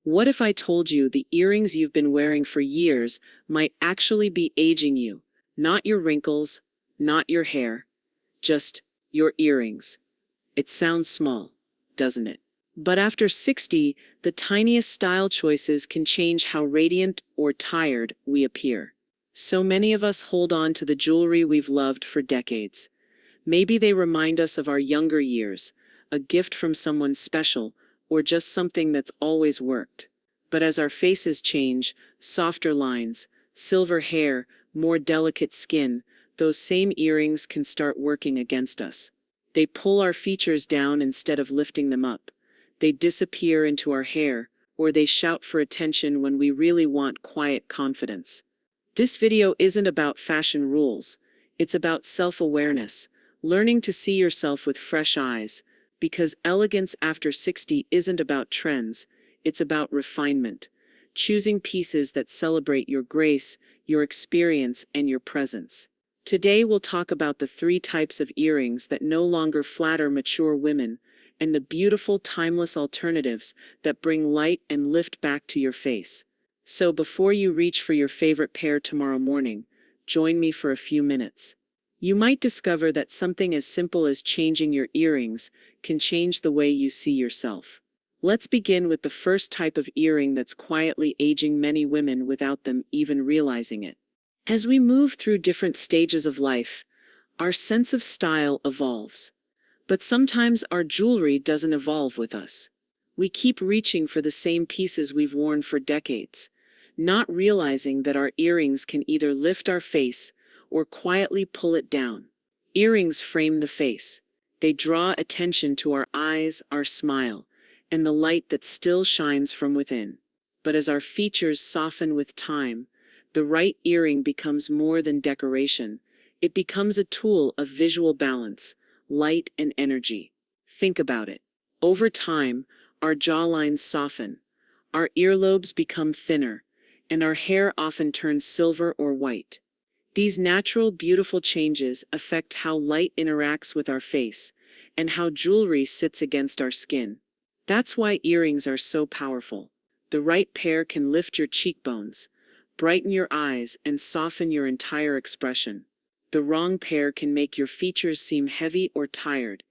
What if I told you the earrings you've been wearing for years might actually be aging you? Not your wrinkles, not your hair, just your earrings. It sounds small, doesn't it? But after 60, the tiniest style choices can change how radiant or tired we appear. So many of us hold on to the jewelry we've loved for decades. Maybe they remind us of our younger years, a gift from someone special, or just something that's always worked. But as our faces change, softer lines, silver hair, more delicate skin, those same earrings can start working against us. They pull our features down instead of lifting them up. They disappear into our hair, or they shout for attention when we really want quiet confidence. This video isn't about fashion rules. It's about self-awareness, learning to see yourself with fresh eyes, because elegance after 60 isn't about trends, it's about refinement, choosing pieces that celebrate your grace, your experience, and your presence. Today we'll talk about the 3 types of earrings that no longer flatter mature women, and the beautiful timeless alternatives that bring light and lift back to your face. So before you reach for your favorite pair tomorrow morning, join me for a few minutes. You might discover that something as simple as changing your earrings can change the way you see yourself. Let's begin with the first type of earring that's quietly aging many women without them even realizing it. As we move through different stages of life, our sense of style evolves. But sometimes our jewelry doesn't evolve with us. We keep reaching for the same pieces we've worn for decades, not realizing that our earrings can either lift our face or quietly pull it down. Earrings frame the face. They draw attention to our eyes, our smile, and the light that still shines from within. But as our features soften with time, the right earring becomes more than decoration. It becomes a tool of visual balance, light, and energy. Think about it. Over time, our jawlines soften, our earlobes become thinner, and our hair often turns silver or white. These natural, beautiful changes affect how light interacts with our face and how jewelry sits against our skin. That's why earrings are so powerful. The right pair can lift your cheekbones, brighten your eyes, and soften your entire expression. The wrong pair can make your features seem heavy or tired,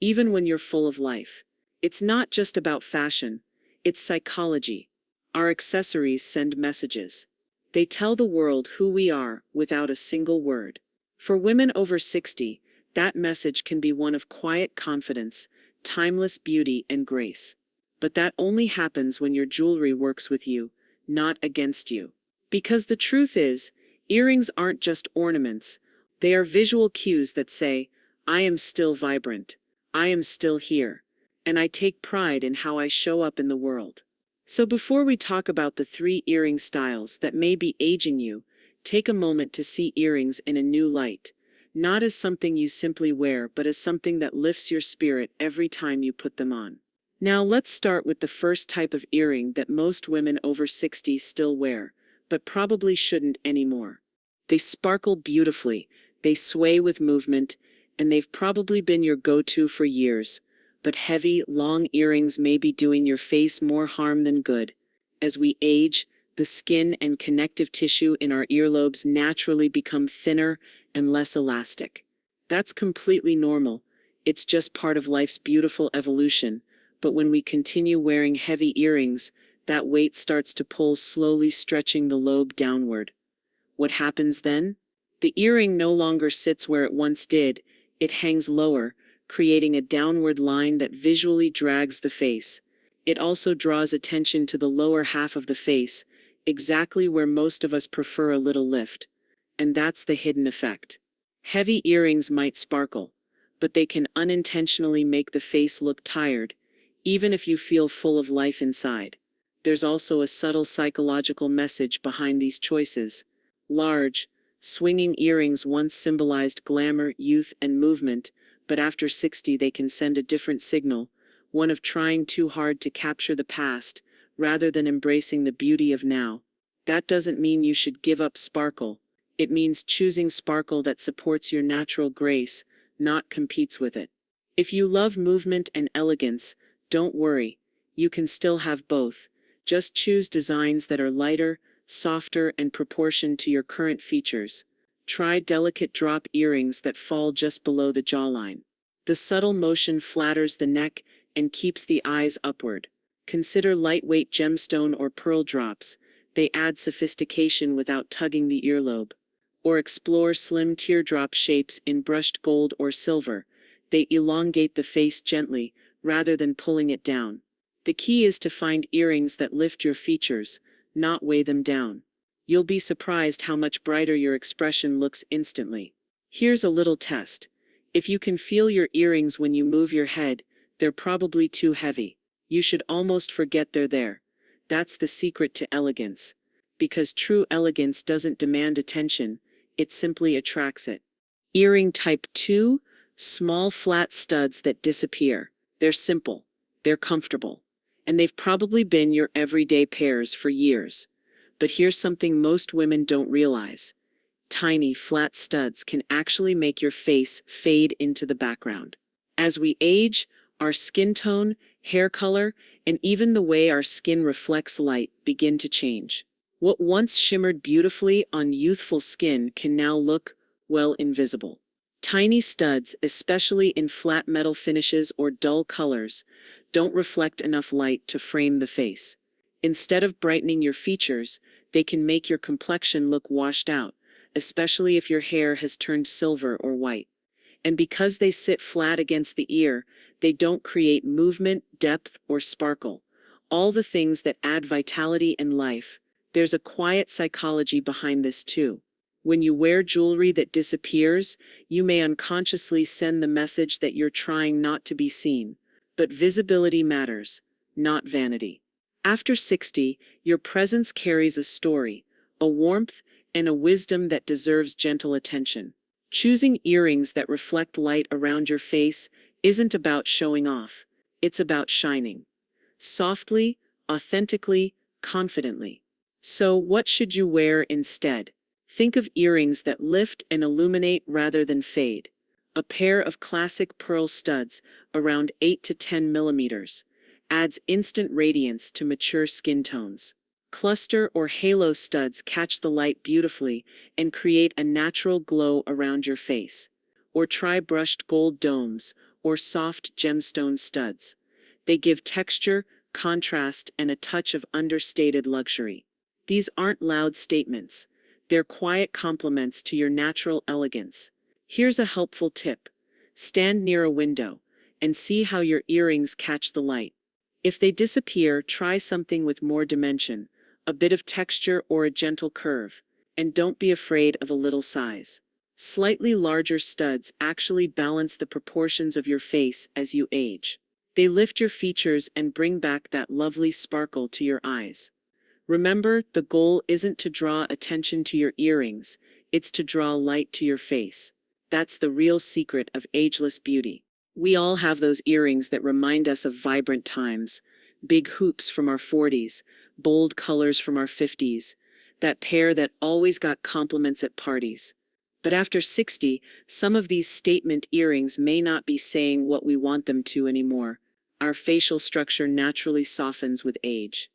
even when you're full of life. It's not just about fashion, it's psychology. Our accessories send messages. They tell the world who we are without a single word. For women over 60, that message can be one of quiet confidence, timeless beauty, and grace. But that only happens when your jewelry works with you, not against you. Because the truth is, earrings aren't just ornaments. They are visual cues that say, I am still vibrant, I am still here, and I take pride in how I show up in the world. So before we talk about the 3 earring styles that may be aging you, take a moment to see earrings in a new light, not as something you simply wear, but as something that lifts your spirit every time you put them on. Now let's start with the first type of earring that most women over 60 still wear, but probably shouldn't anymore. They sparkle beautifully, they sway with movement, and they've probably been your go-to for years. But heavy, long earrings may be doing your face more harm than good. As we age, the skin and connective tissue in our earlobes naturally become thinner and less elastic. That's completely normal. It's just part of life's beautiful evolution. But when we continue wearing heavy earrings, that weight starts to pull, slowly stretching the lobe downward. What happens then? The earring no longer sits where it once did. It hangs lower, creating a downward line that visually drags the face. It also draws attention to the lower half of the face, exactly where most of us prefer a little lift. And that's the hidden effect. Heavy earrings might sparkle, but they can unintentionally make the face look tired, even if you feel full of life inside. There's also a subtle psychological message behind these choices. Large, swinging earrings once symbolized glamour, youth, and movement, but after 60 they can send a different signal, one of trying too hard to capture the past, rather than embracing the beauty of now. That doesn't mean you should give up sparkle. It means choosing sparkle that supports your natural grace, not competes with it. If you love movement and elegance, don't worry. You can still have both. Just choose designs that are lighter, softer, and proportioned to your current features. Try delicate drop earrings that fall just below the jawline. The subtle motion flatters the neck and keeps the eyes upward. Consider lightweight gemstone or pearl drops. They add sophistication without tugging the earlobe. Or explore slim teardrop shapes in brushed gold or silver. They elongate the face gently, rather than pulling it down. The key is to find earrings that lift your features, not weigh them down. You'll be surprised how much brighter your expression looks instantly. Here's a little test. If you can feel your earrings when you move your head, they're probably too heavy. You should almost forget they're there. That's the secret to elegance. Because true elegance doesn't demand attention, it simply attracts it. Earring type 2, small flat studs that disappear. They're simple, they're comfortable, and they've probably been your everyday pairs for years. But here's something most women don't realize. Tiny, flat studs can actually make your face fade into the background. As we age, our skin tone, hair color, and even the way our skin reflects light begin to change. What once shimmered beautifully on youthful skin can now look, well, invisible. Tiny studs, especially in flat metal finishes or dull colors, don't reflect enough light to frame the face. Instead of brightening your features, they can make your complexion look washed out, especially if your hair has turned silver or white. And because they sit flat against the ear, they don't create movement, depth, or sparkle. All the things that add vitality and life. There's a quiet psychology behind this too. When you wear jewelry that disappears, you may unconsciously send the message that you're trying not to be seen. But visibility matters, not vanity. After 60, your presence carries a story, a warmth, and a wisdom that deserves gentle attention. Choosing earrings that reflect light around your face isn't about showing off. It's about shining. Softly, authentically, confidently. So, what should you wear instead? Think of earrings that lift and illuminate rather than fade. A pair of classic pearl studs, around 8 to 10 millimeters, adds instant radiance to mature skin tones. Cluster or halo studs catch the light beautifully and create a natural glow around your face. Or try brushed gold domes or soft gemstone studs. They give texture, contrast, and a touch of understated luxury. These aren't loud statements. They're quiet compliments to your natural elegance. Here's a helpful tip. Stand near a window and see how your earrings catch the light. If they disappear, try something with more dimension, a bit of texture or a gentle curve, and don't be afraid of a little size. Slightly larger studs actually balance the proportions of your face as you age. They lift your features and bring back that lovely sparkle to your eyes. Remember, the goal isn't to draw attention to your earrings, it's to draw light to your face. That's the real secret of ageless beauty. We all have those earrings that remind us of vibrant times, big hoops from our 40s, bold colors from our 50s, that pair that always got compliments at parties. But after 60, some of these statement earrings may not be saying what we want them to anymore. Our facial structure naturally softens with age.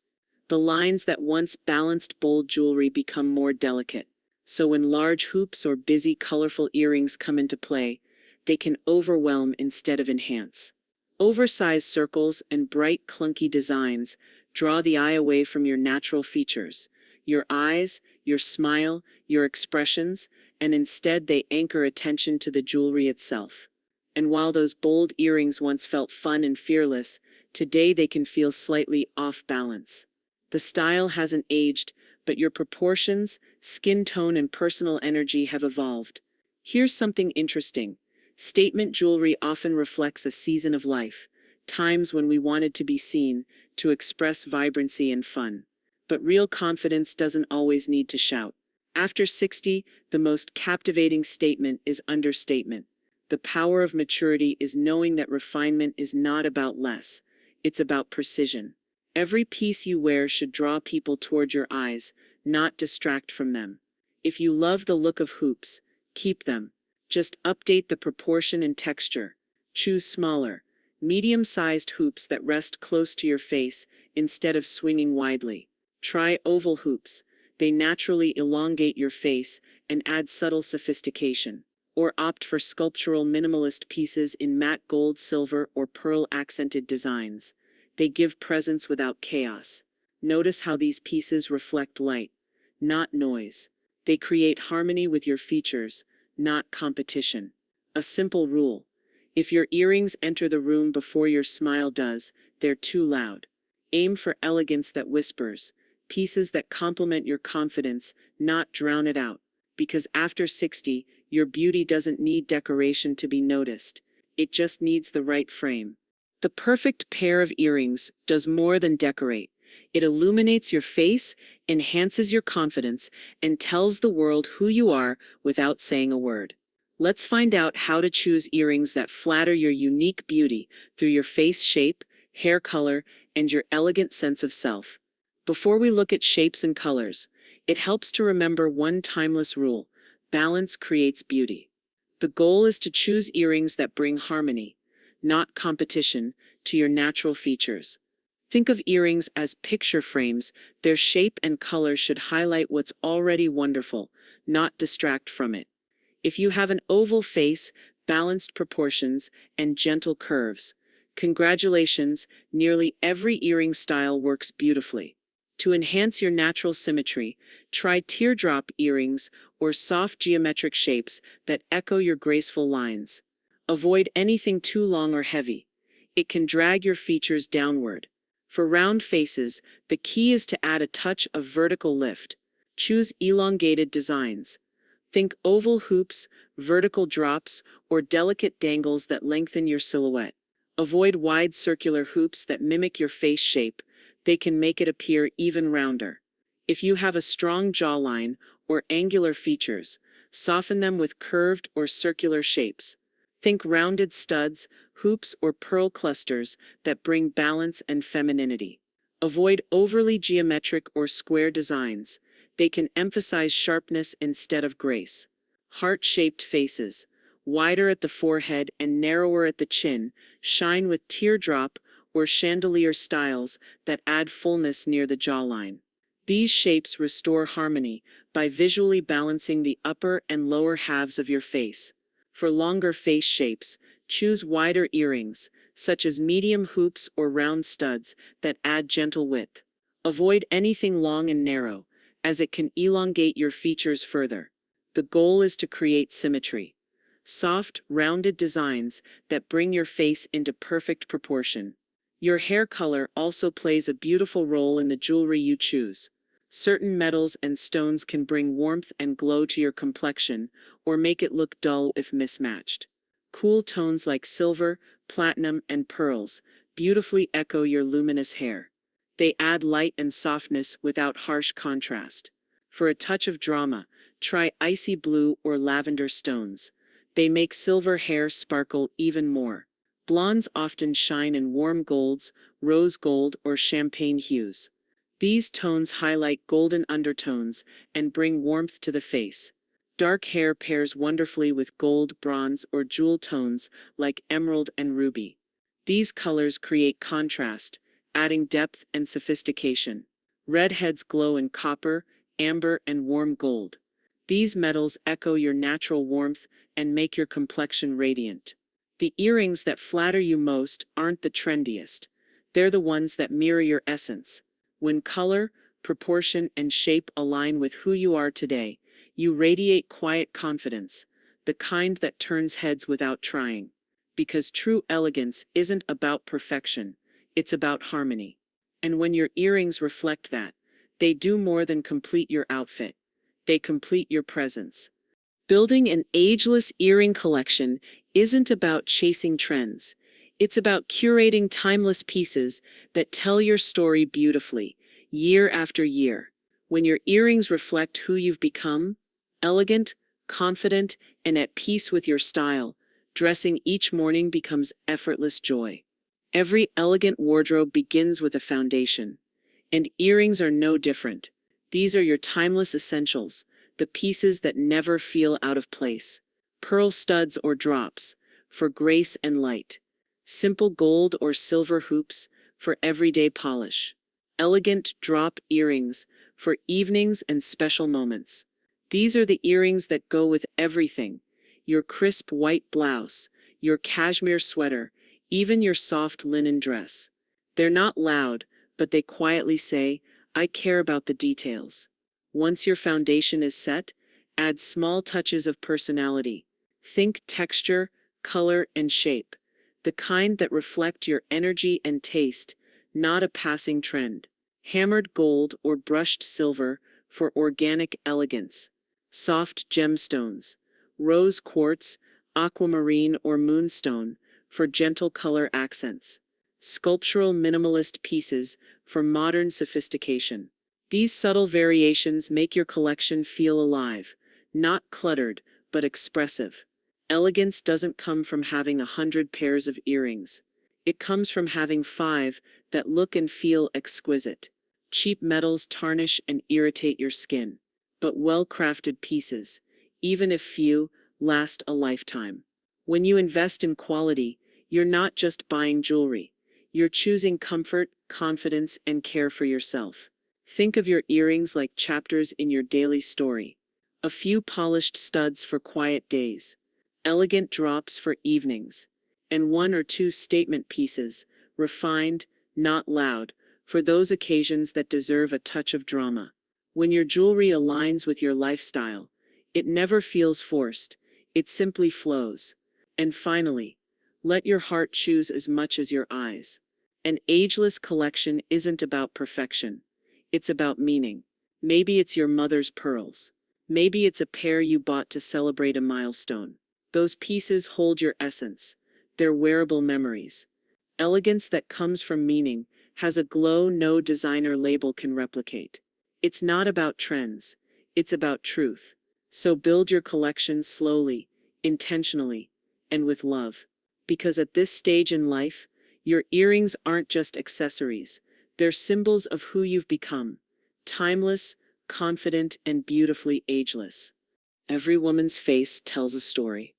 The lines that once balanced bold jewelry become more delicate. So when large hoops or busy, colorful earrings come into play, they can overwhelm instead of enhance. Oversized circles and bright, clunky designs draw the eye away from your natural features, your eyes, your smile, your expressions, and instead they anchor attention to the jewelry itself. And while those bold earrings once felt fun and fearless, today they can feel slightly off balance. The style hasn't aged, but your proportions, skin tone, and personal energy have evolved. Here's something interesting. Statement jewelry often reflects a season of life, times when we wanted to be seen, to express vibrancy and fun. But real confidence doesn't always need to shout. After 60, the most captivating statement is understatement. The power of maturity is knowing that refinement is not about less, it's about precision. Every piece you wear should draw people toward your eyes, not distract from them. If you love the look of hoops, keep them. Just update the proportion and texture. Choose smaller, medium-sized hoops that rest close to your face instead of swinging widely. Try oval hoops. They naturally elongate your face and add subtle sophistication. Or opt for sculptural minimalist pieces in matte gold, silver, or pearl accented designs. They give presence without chaos. Notice how these pieces reflect light, not noise. They create harmony with your features, not competition. A simple rule: if your earrings enter the room before your smile does, they're too loud. Aim for elegance that whispers, pieces that complement your confidence, not drown it out. Because after 60, your beauty doesn't need decoration to be noticed. It just needs the right frame. The perfect pair of earrings does more than decorate. It illuminates your face, enhances your confidence, and tells the world who you are without saying a word. Let's find out how to choose earrings that flatter your unique beauty through your face shape, hair color, and your elegant sense of self. Before we look at shapes and colors, it helps to remember one timeless rule: balance creates beauty. The goal is to choose earrings that bring harmony, not competition, to your natural features. Think of earrings as picture frames. Their shape and color should highlight what's already wonderful, not distract from it. If you have an oval face, balanced proportions, and gentle curves, congratulations, nearly every earring style works beautifully. To enhance your natural symmetry, try teardrop earrings or soft geometric shapes that echo your graceful lines. Avoid anything too long or heavy. It can drag your features downward. For round faces, the key is to add a touch of vertical lift. Choose elongated designs. Think oval hoops, vertical drops, or delicate dangles that lengthen your silhouette. Avoid wide circular hoops that mimic your face shape. They can make it appear even rounder. If you have a strong jawline or angular features, soften them with curved or circular shapes. Think rounded studs, hoops, or pearl clusters that bring balance and femininity. Avoid overly geometric or square designs. They can emphasize sharpness instead of grace. Heart-shaped faces, wider at the forehead and narrower at the chin, shine with teardrop or chandelier styles that add fullness near the jawline. These shapes restore harmony by visually balancing the upper and lower halves of your face. For longer face shapes, choose wider earrings, such as medium hoops or round studs that add gentle width. Avoid anything long and narrow, as it can elongate your features further. The goal is to create symmetry. Soft, rounded designs that bring your face into perfect proportion. Your hair color also plays a beautiful role in the jewelry you choose. Certain metals and stones can bring warmth and glow to your complexion or make it look dull if mismatched. Cool tones like silver, platinum, and pearls beautifully echo your luminous hair. They add light and softness without harsh contrast. For a touch of drama, try icy blue or lavender stones. They make silver hair sparkle even more. Blondes often shine in warm golds, rose gold, or champagne hues. These tones highlight golden undertones and bring warmth to the face. Dark hair pairs wonderfully with gold, bronze, or jewel tones like emerald and ruby. These colors create contrast, adding depth and sophistication. Redheads glow in copper, amber, and warm gold. These metals echo your natural warmth and make your complexion radiant. The earrings that flatter you most aren't the trendiest. They're the ones that mirror your essence. When color, proportion, and shape align with who you are today, you radiate quiet confidence, the kind that turns heads without trying. Because true elegance isn't about perfection, it's about harmony. And when your earrings reflect that, they do more than complete your outfit. They complete your presence. Building an ageless earring collection isn't about chasing trends. It's about curating timeless pieces that tell your story beautifully, year after year. When your earrings reflect who you've become, elegant, confident, and at peace with your style, dressing each morning becomes effortless joy. Every elegant wardrobe begins with a foundation, and earrings are no different. These are your timeless essentials, the pieces that never feel out of place. Pearl studs or drops, for grace and light. Simple gold or silver hoops for everyday polish. Elegant drop earrings for evenings and special moments. These are the earrings that go with everything: your crisp white blouse, your cashmere sweater, even your soft linen dress. They're not loud, but they quietly say, "I care about the details." Once your foundation is set, add small touches of personality. Think texture, color, and shape, the kind that reflect your energy and taste, not a passing trend. Hammered gold or brushed silver for organic elegance. Soft gemstones, rose quartz, aquamarine, or moonstone for gentle color accents. Sculptural minimalist pieces for modern sophistication. These subtle variations make your collection feel alive, not cluttered, but expressive. Elegance doesn't come from having 100 pairs of earrings. It comes from having 5 that look and feel exquisite. Cheap metals tarnish and irritate your skin, but well-crafted pieces, even if few, last a lifetime. When you invest in quality, you're not just buying jewelry. You're choosing comfort, confidence, and care for yourself. Think of your earrings like chapters in your daily story. A few polished studs for quiet days, elegant drops for evenings, and 1 or 2 statement pieces, refined, not loud, for those occasions that deserve a touch of drama. When your jewelry aligns with your lifestyle, it never feels forced, it simply flows. And finally, let your heart choose as much as your eyes. An ageless collection isn't about perfection, it's about meaning. Maybe it's your mother's pearls. Maybe it's a pair you bought to celebrate a milestone. Those pieces hold your essence. They're wearable memories. Elegance that comes from meaning has a glow no designer label can replicate. It's not about trends, it's about truth. So build your collection slowly, intentionally, and with love. Because at this stage in life, your earrings aren't just accessories, they're symbols of who you've become: timeless, confident, and beautifully ageless. Every woman's face tells a story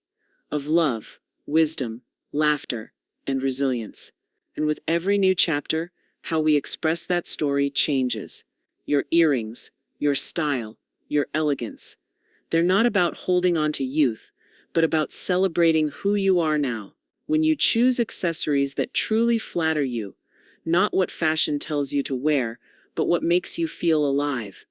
of love, wisdom, laughter, and resilience. And with every new chapter, how we express that story changes. Your earrings, your style, your elegance. They're not about holding on to youth, but about celebrating who you are now. When you choose accessories that truly flatter you, not what fashion tells you to wear, but what makes you feel alive,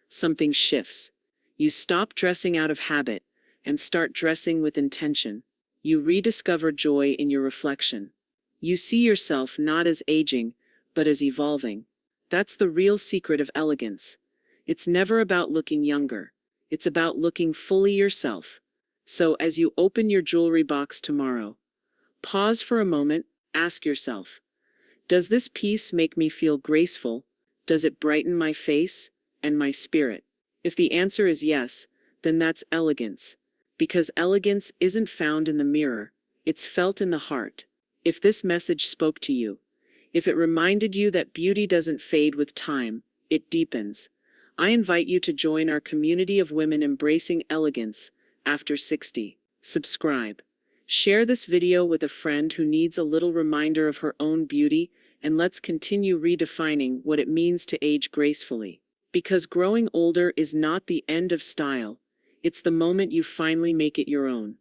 something shifts. You stop dressing out of habit and start dressing with intention. You rediscover joy in your reflection. You see yourself not as aging, but as evolving. That's the real secret of elegance. It's never about looking younger. It's about looking fully yourself. So as you open your jewelry box tomorrow, pause for a moment, ask yourself, does this piece make me feel graceful? Does it brighten my face and my spirit? If the answer is yes, then that's elegance. Because elegance isn't found in the mirror, it's felt in the heart. If this message spoke to you, if it reminded you that beauty doesn't fade with time, it deepens, I invite you to join our community of women embracing elegance after 60. Subscribe. Share this video with a friend who needs a little reminder of her own beauty, and let's continue redefining what it means to age gracefully. Because growing older is not the end of style, it's the moment you finally make it your own.